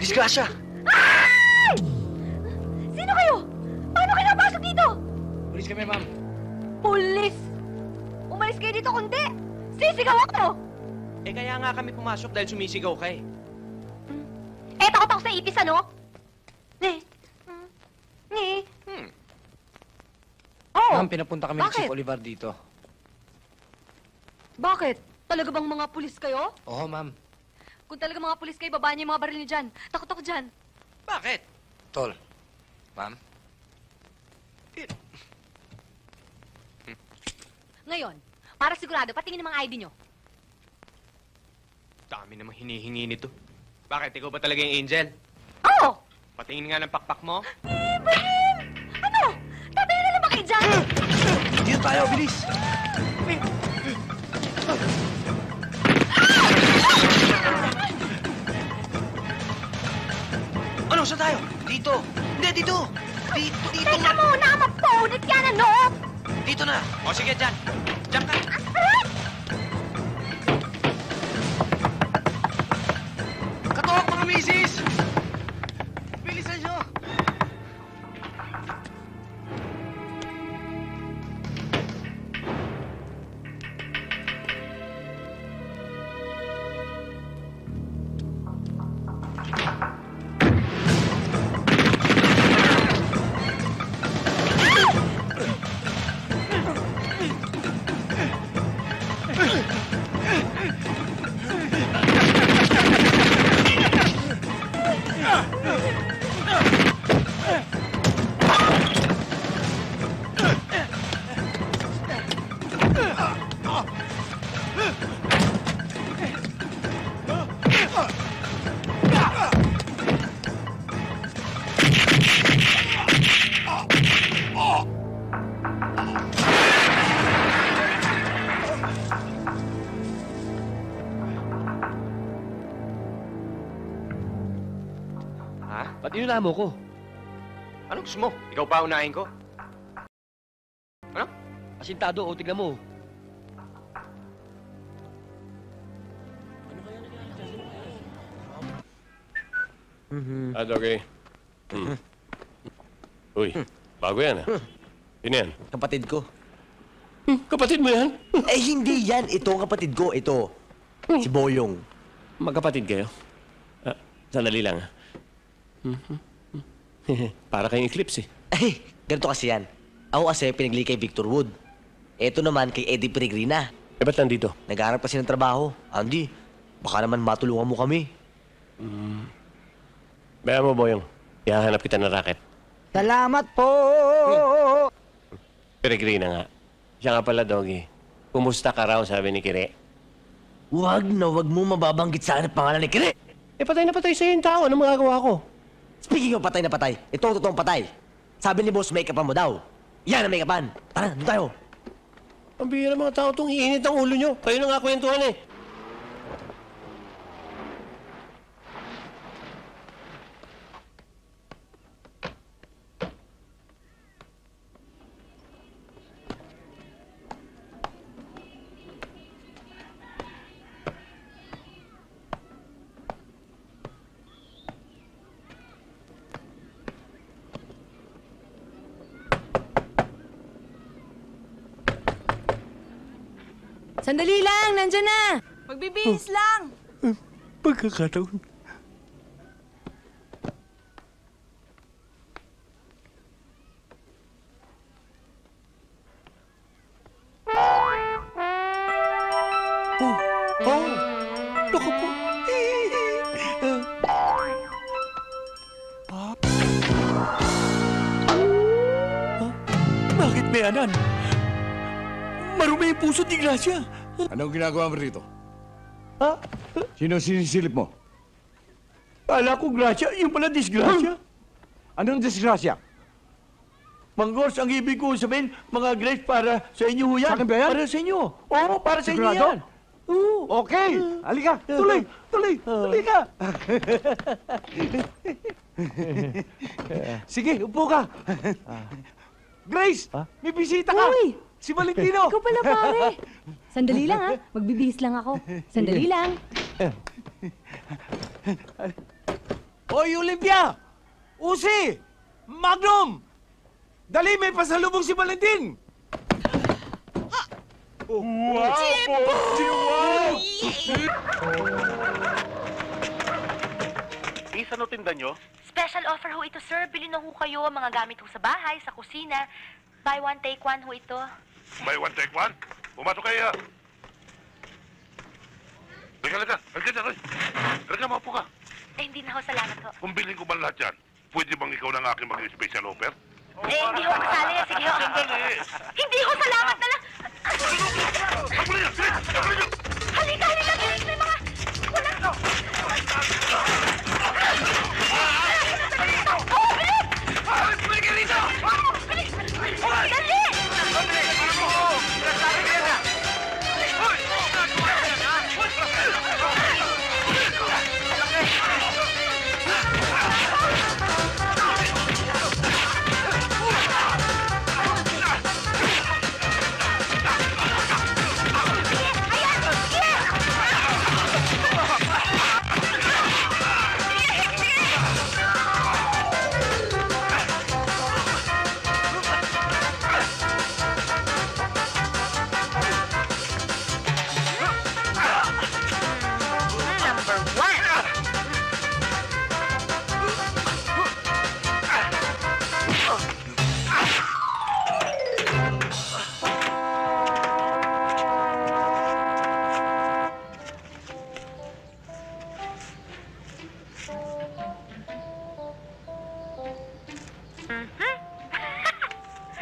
Disgrasya! Ay! Sino kayo? Paano kayo napasok dito? Pulis kami, ma'am. Pulis! Umalis kayo dito kundi! Sisigaw ako! Eh kaya nga kami pumasok dahil sumisigaw ka eh. Eh, takot ako sa ipis, ano? Ni. Oh! Ma'am, pinapunta kami ni Bakit? Chief Olivar dito. Bakit? Talaga bang mga pulis kayo? Oo, ma'am. Kung talaga mga pulis kayo, babaan niyo yung mga baril niyo dyan. Takot ako dyan. Bakit? Tol. Ma'am? Ngayon, para sigurado, patingin ng mga ID niyo. Dami namang hinihingi nito. Bakit? Ikaw ba talaga yung angel? Oo! Patingin nga ng pakpak mo. Baril! Ano? Tatayo na lang ba kayo dyan? Dito tayo, bilis! Ano? Saan tayo? Dito! Hindi, dito! Dito Teka na! muna, mapunit yan, ano? Dito na! O sige, dyan. Dyan ka. Katuwag, mga misis! Bilisan nyo! Ha? Ba't inula mo ko? Anong gusto mo? Ikaw pa unahin ko? Ano? Asintado, o tignan mo. Okay. Uy, bago yan ah. Sino yan? Kapatid ko. Kapatid mo yan? Eh, hindi yan. Ito ang kapatid ko. Ito. Si Boyong. Magkapatid kayo? Sandali lang ah. Para kayong eclipse eh. Eh, ganito kasi yan. Ako kasi pinagli kay Victor Wood. Ito naman kay Eddie Peregrina. Eh, ba't nandito? Nag-aarap kasi ng trabaho. Andy, baka naman matulungan mo kami. Bayan mo, Boyong. Ihahanap kita ng racket. Salamat po! Peregrina nga. Siya nga pala, Doggy. Kumusta ka raw, sabi ni Kire. Huwag na huwag mo mababanggit sa akin ang pangalan ni Kire. Eh, patay na patay sa'yo yung tao. Ano magagawa ko? Speaking of patay na patay, ito ang totoong patay. Sabi ni boss, make-upan mo daw. Yan ang make-upan. Tara, doon tayo. Ang bihira mga tao itong iinit ang ulo nyo. Kayo na nga kwentuhan eh. Sandali lang, nandyan na! Magbibihis lang! Pagkakataon. Naku po. Bakit may anan? Marumi yung puso ni Gracia. Anong ginagawa mo rito? Ha? Sino sinisilip mo? Kala ko Gracia, yung pala disgrasya. Anong disgrasya? Manggors, ang ibig ko sabihin, mga grapes para sa inyo ho yan. Sa akin ba yan? Para sa inyo. Oo, para sa inyo Sigurado? yan. Oo. Okay, halika, tuloy, tuloy, tuloy ka. Sige, upo ka. Grace, may bisita ka. Uy! Si Valentino. Ikaw pala, pare. Sandali lang, ha? Magbibihis lang ako. Sandali lang. Hoy, Olympia! Usi! Magnum! Dali, may pasalubong si Valentin! Is, ano tinda nyo? Special offer ho ito, sir. Bili na ho kayo mga gamit ho sa bahay, sa kusina. Buy one, take one ho ito. Buy one, take one? Pumasok kayo. Halika. Halika, maupo ka. Eh, hindi na ho, salamat ho. Kung bilhin ko ba lahat yan, pwede bang ikaw na aking maging special offer? Eh, hindi ho kasali. Sige ho. Hindi ho, salamat na lang. Halika. Bilis, may mga... Wala. Number one.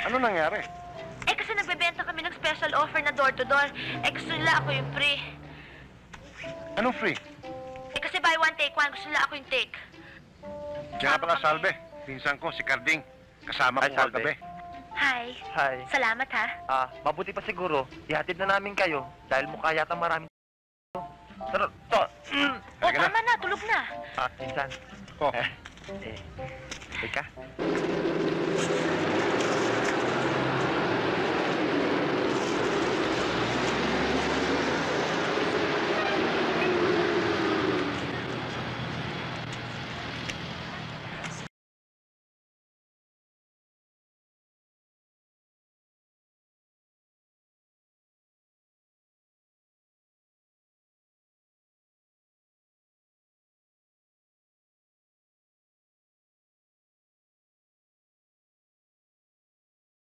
Ano nangyari? Eh, kasi nagbebenta kami ng special offer na door-to-door. Eh, gusto nila ako yung free. Anong free? Eh, kasi buy one, take one. Gusto nila ako yung take. Kaya pala, Salve. Pinsan ko, si Carding. Kasama ko kagabi. Hi. Hi. Salamat, ha? Mabuti pa siguro, ihatid na namin kayo dahil mukha yata maraming Pero, to, O, tama na. Tulog na. minsan. Oh. Teka.